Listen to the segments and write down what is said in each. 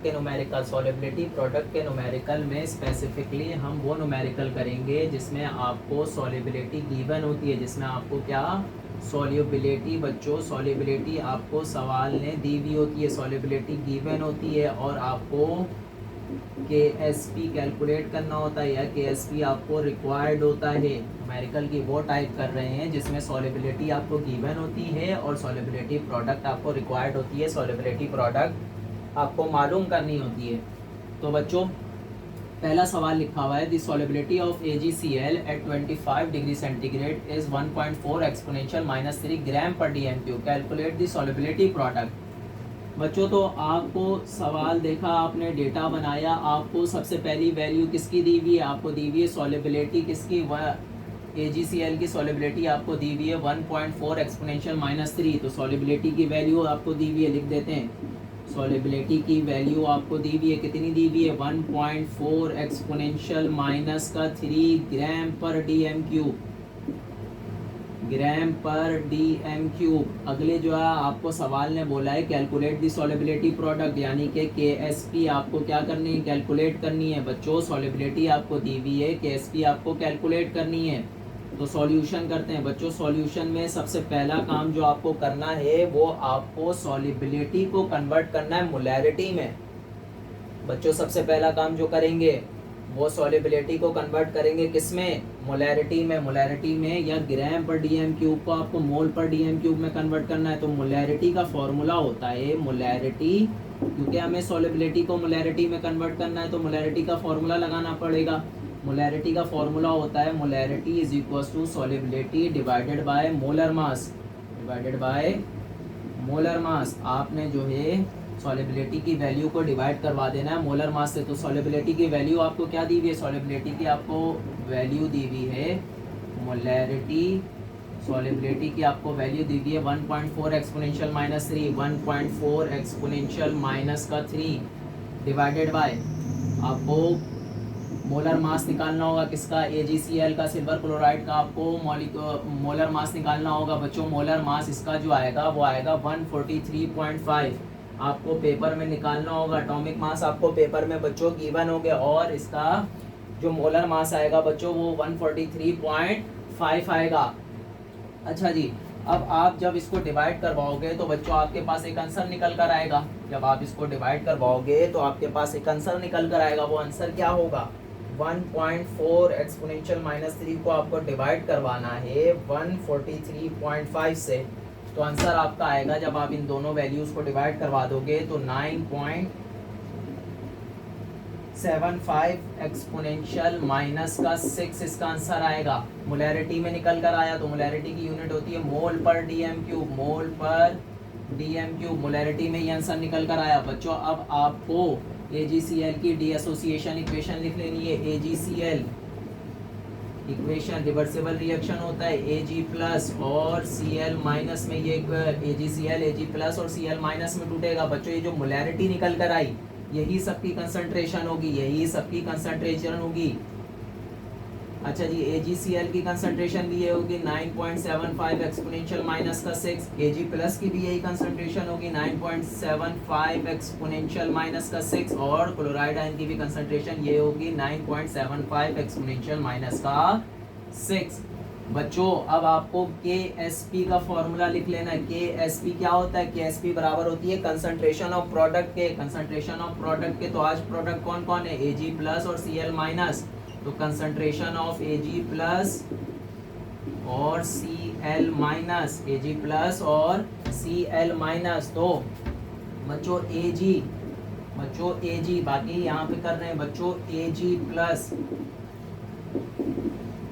के numerical solubility product के numerical में स्पेसिफिकली हम वो न्यूमेरिकल करेंगे जिसमें आपको सॉलिबिलिटी गिवन होती है, जिसमें आपको क्या सॉल्युबिलिटी बच्चों सॉलिबिलिटी आपको सवाल ने दी हुई होती है, सॉलिबिलिटी गिवन होती है और आपको KSP कैलकुलेट करना होता है या KSP आपको रिक्वायर्ड होता है। न्यूमेरिकल की वो टाइप कर रहे हैं जिसमें सॉलिबिलिटी आपको गिवन होती है और सॉलिबिलिटी प्रोडक्ट आपको रिक्वायर्ड होती है, सॉलिबिलिटी प्रोडक्ट आपको मालूम करनी होती है। तो बच्चों पहला सवाल लिखा हुआ है the solubility of AgCl at 25 degree centigrade is 1.4 exponential -3 gram पर dm3। Calculate the solubility product. बच्चों तो आपको सवाल देखा, आपने डेटा बनाया, आपको सबसे पहली वैल्यू किसकी दी हुई है, आपको दी हुई है सॉलिबिलिटी किसकी, AgCl की सॉलिबिलिटी आपको दी हुई है 1.4 एक्सपोनेंशियल -3। तो सॉलिबिलिटी की वैल्यू आपको दी हुई है, लिख देते हैं सॉलिबिलिटी की वैल्यू आपको दी हुई है, कितनी दी हुई है 1.4 एक्सपोनेंशियल -3 ग्राम पर dm3, ग्राम पर dm3। अगले जो है आपको सवाल ने बोला है कैलकुलेट दी सॉलिबिलिटी प्रोडक्ट, यानी कि KSP आपको क्या करनी है, कैलकुलेट करनी है। बच्चों सॉलिबिलिटी आपको दी हुई है, KSP आपको कैलकुलेट करनी है। तो सॉल्यूशन करते हैं बच्चों। सॉल्यूशन में सबसे पहला काम जो आपको करना है वो आपको सॉलिबिलिटी को कन्वर्ट करना है मोलैरिटी में। बच्चों सबसे पहला काम जो करेंगे वो सॉलिबिलिटी को कन्वर्ट करेंगे किसमें, मोलैरिटी में। मोलैरिटी में या ग्राम पर dm3 को आपको मोल पर dm3 में कन्वर्ट करना है। तो मोलैरिटी का फॉर्मूला होता है मोलैरिटी, क्योंकि हमें सॉलिबिलिटी को मोलैरिटी में कन्वर्ट करना है तो मोलैरिटी का फॉर्मूला लगाना पड़ेगा। मोलैरिटी का फॉर्मूला होता है molarity is equals to solubility divided by molar mass, divided by molar mass. आपने जो है सॉलिबिलिटी की वैल्यू को डिवाइड करवा देना है मोलर मास से। तो सॉलिबिलिटी की वैल्यू आपको क्या दी हुई है, सॉलिबिलिटी की आपको वैल्यू दी हुई है मोलैरिटी, सॉलिबिलिटी की आपको वैल्यू दी हुई है 1.4 एक्सपोनेंशियल -3, 1.4 एक्सपोनेंशियल -3 डिवाइडेड बाय आपको मोलर मास निकालना होगा किसका, AgCl का, सिल्वर क्लोराइड का आपको मोलर मास निकालना होगा। बच्चों मोलर मास इसका जो आएगा वो आएगा 143.5, आपको पेपर में निकालना होगा। एटॉमिक मास आपको पेपर में बच्चों गिवन हो गया और इसका जो मोलर मास आएगा बच्चों वो 143.5 आएगा। अच्छा जी, अब आप जब इसको डिवाइड करवाओगे तो बच्चों आपके पास एक आंसर निकल कर आएगा। जब आप इसको डिवाइड करवाओगे तो आपके पास एक आंसर निकल कर आएगा। वो आंसर क्या होगा, 1.4 एक्सपोनेंशियल -3 को आपको डिवाइड करवाना है 143.5 से। तो आंसर आपका आएगा, जब आप इन दोनों वैल्यूज को डिवाइड करवा दोगे तो 9.75 एक्सपोनेंशियल -6 इसका आंसर आएगा। मोलैरिटी में निकल कर आया तो मोलैरिटी की यूनिट होती है मोल पर dm3, मोल पर dm3। मोलैरिटी में ये आंसर निकल कर आया। बच्चों अब आपको AgCl की डीएसोसिएशन इक्वेशन लिख लेनी है। AgCl इक्वेशन रिवर्सिबल रिएक्शन होता है, Ag प्लस और Cl माइनस में ये AgCl Ag प्लस और Cl माइनस में टूटेगा। बच्चों ये जो मोलैरिटी निकल कर आई यही सबकी कंसंट्रेशन होगी, यही सबकी कंसंट्रेशन होगी। अच्छा जी, AgCl की कंसंट्रेशन भी ये होगी 9.75 एक्सपोनेंशियल -6, Ag प्लस की भी यही कंसंट्रेशन होगी 9.75 एक्सपोनेंशियल -6 और क्लोराइड आयन की भी कंसंट्रेशन ये होगी 9.75 एक्सपोनेंशियल -6। बच्चों अब आपको KSP का फॉर्मूला लिख लेना है। KSP क्या होता है, KSP बराबर होती है कंसंट्रेशन ऑफ प्रोडक्ट के, कंसंट्रेशन ऑफ प्रोडक्ट के। तो आज प्रोडक्ट कौन कौन है, Ag प्लस और Cl माइनस। तो कंसंट्रेशन ऑफ Ag प्लस और Cl माइनस, Ag प्लस और Cl माइनस। तो बच्चों Ag बाकी यहाँ पे कर रहे हैं बच्चों Ag प्लस।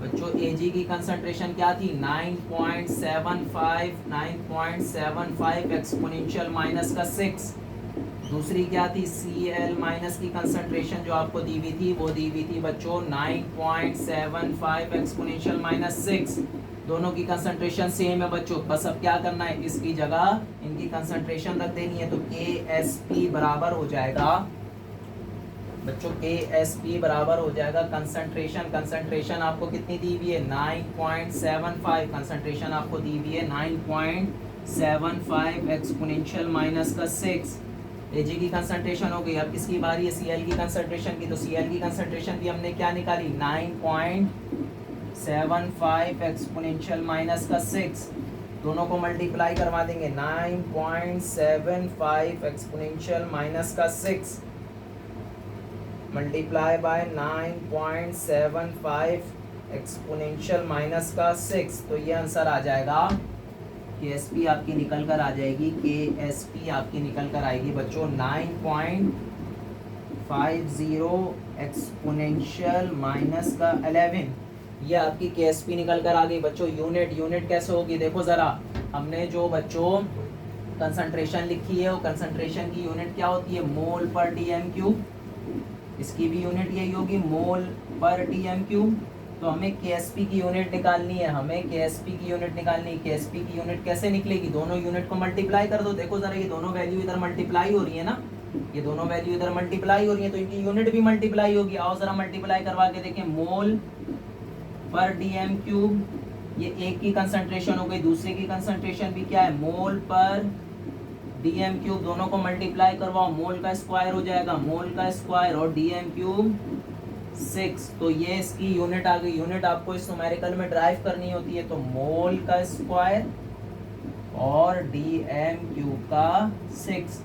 बच्चों Ag की कंसंट्रेशन क्या थी 9.75 एक्सपोनेंशियल -6। दूसरी क्या थी Cl माइनस की कंसंट्रेशन जो आपको दी हुई थी वो दी हुई थी बच्चों 9.75 एक्सपोनेंशियल -6। दोनों की कंसंट्रेशन सेम है बच्चों, बस अब क्या करना है इसकी जगह इनकी कंसंट्रेशन रख देनी है। तो KSP बराबर हो जाएगा बच्चों, KSP बराबर हो जाएगा कंसंट्रेशन आपको कितनी दी हुई है 9.75, कंसंट्रेशन आपको दी हुई है 9.75 एक्सपोनेंशियल -6 Ag की कंसंट्रेशन हो गई। अब किसकी बारी है? Cl की कंसंट्रेशन की। तो Cl की कंसंट्रेशन भी हमने क्या निकाली? 9.75 एक्सपोनेंशियल माइनस का 6, दोनों को मल्टीप्लाई करवा देंगे। 9.75 एक्सपोनेंशियल माइनस का 6 मल्टीप्लाई बाय 9.75 एक्सपोनेंशियल माइनस का 6, तो ये आंसर आ जाएगा। KSP आपकी निकल कर आ जाएगी, KSP आपकी निकल कर आएगी बच्चों 9.50 एक्सपोनेंशियल माइनस का 11। ये आपकी KSP निकल कर आ गई बच्चों। यूनिट कैसे होगी देखो ज़रा। हमने जो बच्चों कंसंट्रेशन लिखी है वो कंसंट्रेशन की यूनिट क्या होती है? मोल पर DM क्यूब। इसकी भी यूनिट यही होगी, मोल पर DM क्यूब। तो हमें KSP की यूनिट निकालनी है, KSP की यूनिट कैसे निकलेगी? दोनों यूनिट को मल्टीप्लाई कर दो। देखो जरा, ये दोनों वैल्यू इधर मल्टीप्लाई हो रही है ना, ये दोनों वैल्यू इधर मल्टीप्लाई हो रही है, तो इनकी यूनिट भी मल्टीप्लाई होगी। आओ जरा मल्टीप्लाई करवा के देखें। मोल पर DM क्यूब, ये एक की कंसंट्रेशन हो गई, दूसरे की कंसंट्रेशन भी क्या है? मोल पर DM क्यूब। दोनों को मल्टीप्लाई करवाओ, मोल का स्क्वायर हो जाएगा, मोल का स्क्वायर और DM क्यूब 6। तो ये इसकी यूनिट आ गई। यूनिट आपको इस न्यूमेरिकल में ड्राइव करनी होती है, तो मोल का स्क्वायर और DM क्यूब का 6,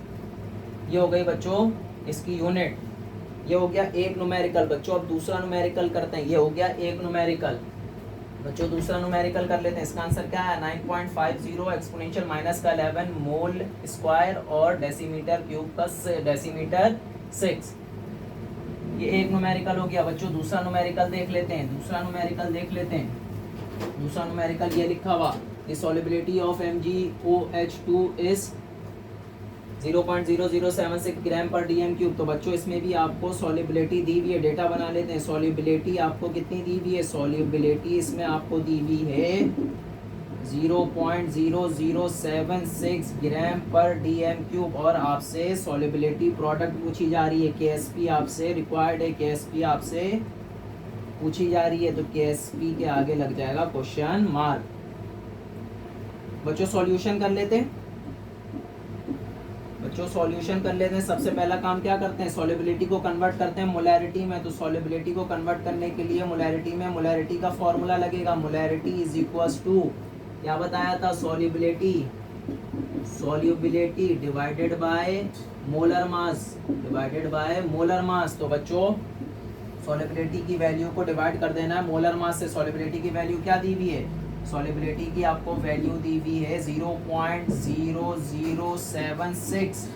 ये हो गई बच्चों इसकी यूनिट। ये हो गया एक न्यूमेरिकल बच्चों। अब दूसरा न्यूमेरिकल करते हैं। ये हो गया एक न्यूमेरिकल बच्चों। दूसरा न्यूमेरिकल कर लेते हैं। इसका आंसर क्या है? 9.50 एक्सपोनेंशियल माइनस का 11 मोल स्क्वायर और डेसीमीटर क्यूब का डेसीमीटर 6। ये एक न्यूमेरिकल हो गया बच्चों। दूसरा न्यूमेरिकल देख लेते हैं। दूसरा न्यूमेरिकल ये लिखा हुआ, the solubility of MgOH2 is 0.0076 ग्राम पर DM क्यूब। तो बच्चों इसमें भी आपको सॉल्युबिलिटी दी हुई है, डेटा बना लेते हैं। सॉल्युबिलिटी आपको कितनी दी हुई है? सॉल्युबिलिटी इसमें आपको दी हुई है 0.0076 ग्राम पर DM क्यूब। और आपसे सॉल्युबिलिटी प्रोडक्ट पूछी जा रही है, KSP आपसे रिक्वायर्ड है, KSP आपसे पूछी जा रही है, तो KSP के आगे लग जाएगा क्वेश्चन मार्क। बच्चों सॉल्यूशन कर लेते हैं। सबसे पहला काम क्या करते हैं? सॉल्युबिलिटी को कन्वर्ट करते हैं मोलैरिटी में। तो सॉल्युबिलिटी को कन्वर्ट करने के लिए मोलैरिटी का फॉर्मूला लगेगा। मोलैरिटी इज इक्वल्स टू, क्या बताया था? सॉल्युबिलिटी डिवाइडेड बाय मोलर मास। तो बच्चों सॉल्युबिलिटी की वैल्यू को डिवाइड कर देना है मोलर मास से। सॉल्युबिलिटी की वैल्यू क्या दी हुई है? सॉल्युबिलिटी की आपको वैल्यू दी हुई है 0.0076।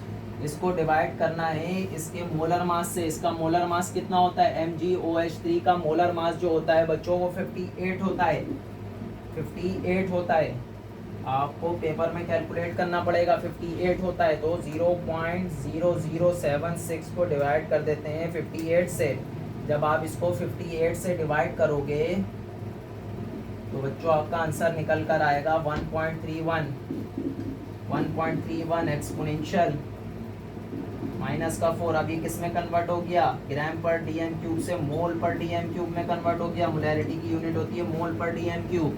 इसको डिवाइड करना है इसके मोलर मास से। इसका मोलर मास कितना होता है? MgOH3 का मोलर मास जो होता है बच्चों वो 58 होता है। आपको पेपर में कैलकुलेट करना पड़ेगा। 58 होता है, तो 0.0076 को डिवाइड कर देते हैं 58 से। जब आप इसको 58 से डिवाइड करोगे तो बच्चों आपका आंसर निकल कर आएगा 1.31 एक्सपोनेंशियल माइनस का 4। अभी किस में कन्वर्ट हो गया? ग्राम पर DM क्यूब से मोल पर DM क्यूब में कन्वर्ट हो गया। मोलैरिटी की यूनिट होती है मोल पर DM क्यूब।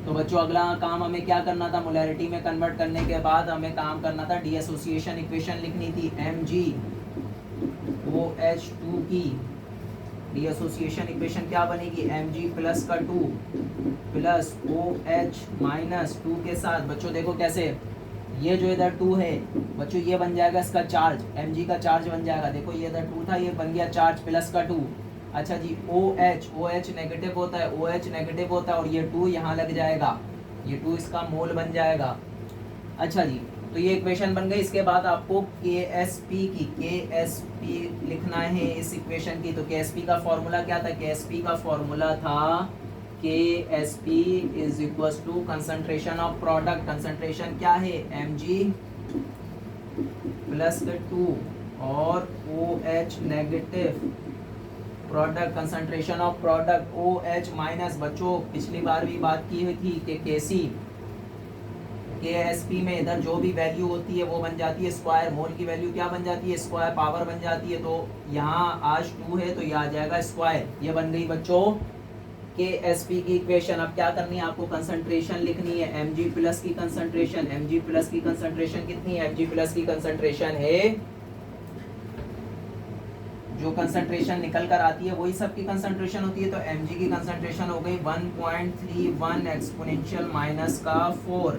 तो बच्चों अगला काम हमें क्या करना था? मोलैरिटी में कन्वर्ट करने के बाद हमें काम करना था, डीएसोसिएशन इक्वेशन लिखनी थी। MgOH2 की डीएसोसिएशन इक्वेशन क्या बनेगी? Mg प्लस का 2 प्लस OH माइनस 2 के साथ। बच्चों देखो कैसे, ये जो इधर 2 है बच्चों ये बन जाएगा इसका चार्ज, Mg का चार्ज बन जाएगा। देखो ये इधर 2 था, ये बन गया चार्ज प्लस का 2। अच्छा जी, OH नेगेटिव होता है, और ये 2 यहाँ लग जाएगा, ये 2 इसका मोल बन जाएगा। अच्छा जी, तो ये इक्वेशन बन गई। इसके बाद आपको KSP लिखना है इस इक्वेशन की। तो KSP का फॉर्मूला क्या था? KSP का फॉर्मूला था KSP is equal to concentration of product. Concentration क्या है? Mg प्लस 2 और OH negative product. Concentration of product OH minus, बच्चों पिछली बार भी बात की हुई थी कि KSP में इधर जो भी वैल्यू होती है वो बन जाती है स्क्वायर। मोल की वैल्यू क्या बन जाती है? स्क्वायर, पावर बन जाती है। तो यहाँ आज 2 है तो ये आ जाएगा स्क्वायर। ये बन गई बच्चों KSP की इक्वेशन। अब क्या करनी है आपको? कंसंट्रेशन लिखनी है। Mg प्लस की कंसंट्रेशन, कितनी है? Mg प्लस की कंसंट्रेशन है जो कंसंट्रेशन निकल कर आती है वही सबकी कंसंट्रेशन होती है। तो Mg की कंसंट्रेशन हो गई 1.31 एक्सपोनेंशियल माइनस का 4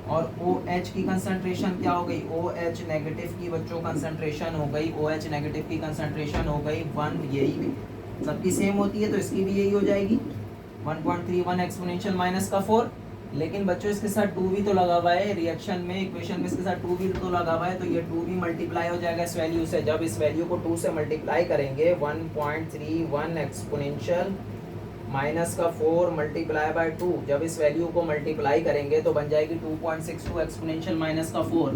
और OH की कंसंट्रेशन क्या हो गई, OH नेगेटिव की बच्चों कंसंट्रेशन हो गई, OH नेगेटिव की कंसंट्रेशन हो गई 1, यही सबकी सेम होती है तो इसकी भी यही हो जाएगी 1.31 एक्सपोनेंशियल माइनस का 4। लेकिन बच्चों इसके साथ 2 भी तो लगा हुआ है रिएक्शन में, इक्वेशन में इसके साथ 2 भी तो लगा हुआ है, तो ये 2 भी मल्टीप्लाई हो जाएगा इस वैल्यू से। जब इस वैल्यू को 2 से मल्टीप्लाई करेंगे 1.31 एक्सपोनेंशियल माइनस का 4 मल्टीप्लाई बाय 2, जब इस वैल्यू को मल्टीप्लाई करेंगे तो बन जाएगी 2.62 एक्सपोनेंशियल माइनस का 4,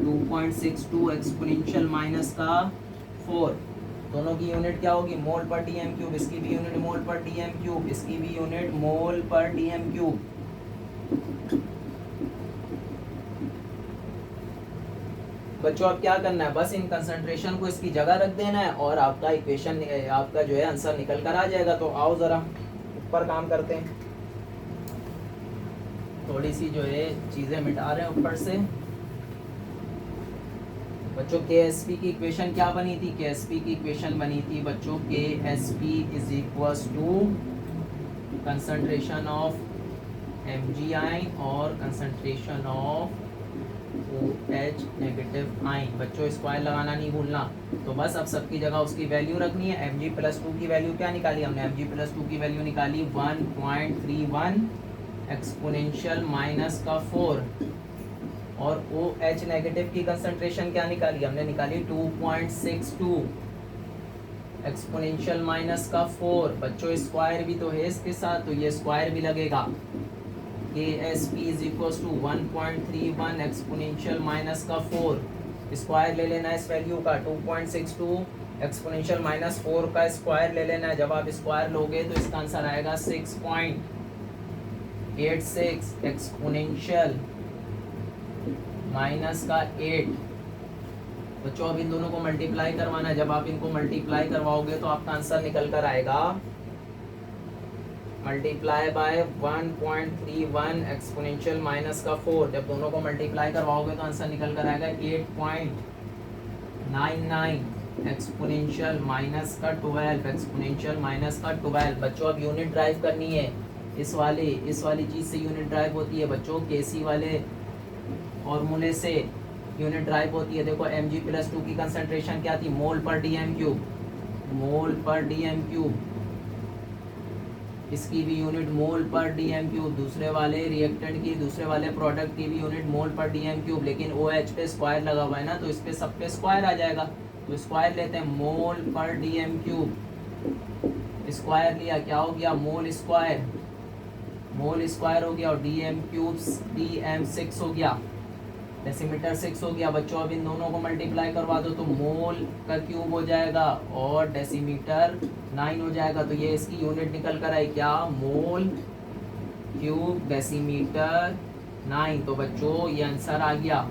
2.62 एक्सपोनेंशियल माइनस का 4। दोनों की यूनिट क्या होगी, मोल पर डीएम क्यूब, इसकी भी यूनिट मोल पर डीएम क्यूब, इसकी भी यूनिट मोल पर डीएम क्यूब। बच्चों अब क्या करना है, बस इन कंसंट्रेशन को इसकी जगह रख देना है और आपका इक्वेशन, आपका जो है आंसर निकल कर आ जाएगा। तो आओ जरा ऊपर काम करते हैं, थोड़ी सी जो है चीजें मिटा रहे हैं ऊपर से। बच्चों KSP की इक्वेशन क्या बनी थी, KSP की इक्वेशन बनी थी बच्चों KSP is equals to concentration of Mg ion और concentration of OH negative ion. बच्चों स्क्वायर लगाना नहीं भूलना। तो बस अब सबकी जगह उसकी वैल्यू रखनी है। Mg+2 की वैल्यू क्या निकाली हमने, Mg+2 की वैल्यू निकाली 1.31 एक्सपोनेंशियल माइनस का 4 और OH नेगेटिव की कंसंट्रेशन क्या निकाली हमने, निकाली 2.62 एक्सपोनेंशियल माइनस का 4। बच्चों स्क्वायर भी तो है इसके साथ, तो ये स्क्वायर भी लगेगा। KSP is equal to 1.31 exponential minus का 4, स्क्वायर ले लेना है इस वैल्यू का, 2.62 एक्सपोनेंशियल माइनस 4 का स्क्वायर ले लेना है। जब आप स्क्वायर लोगे तो इसका आंसर आएगा 6.86 एक्सपोनेंशियल माइनस का 8। बच्चों अब इन दोनों को मल्टीप्लाई करवाना है। जब आप इनको मल्टीप्लाई करवाओगे तो आपका आंसर निकल कर आएगा मल्टीप्लाई बाय 1.31 एक्सपोनेंशियल माइनस का 4। जब दोनों को मल्टीप्लाई करवाओगे तो आंसर निकल कर आएगा 8.99 एक्सपोनेंशियल माइनस का 12, एक्सपोनेंशियल माइनस का 12। बच्चों अब यूनिट ड्राइव करनी है, इस वाली चीज़ से यूनिट ड्राइव होती है बच्चों, KC वाले फॉर्मूले से यूनिट ड्राइव होती है। देखो Mg+2 की कंसंट्रेशन क्या थी, मोल पर डीएम क्यूब, मोल पर डीएम क्यूब, इसकी भी यूनिट मोल पर डीएम क्यूब, दूसरे वाले रिएक्टेंट की, दूसरे वाले प्रोडक्ट की भी यूनिट मोल पर डीएम क्यूब। लेकिन OH पे स्क्वायर लगा हुआ है ना, तो इस पे सब पे स्क्वायर आ जाएगा। तो स्क्वायर लेते हैं, मोल पर डीएम क्यूब, स्क्वायर लिया क्या हो गया, मोल स्क्वायर हो गया और डीएम क्यूब DM6 हो गया, डेसीमीटर 6 हो गया। बच्चों अब इन दोनों को मल्टीप्लाई करवा दो तो मोल का क्यूब हो जाएगा और डेसीमीटर 9 हो जाएगा। तो ये इसकी यूनिट निकल कर आई क्या, मोल क्यूब डेसीमीटर 9। तो बच्चों ये आंसर आ गया।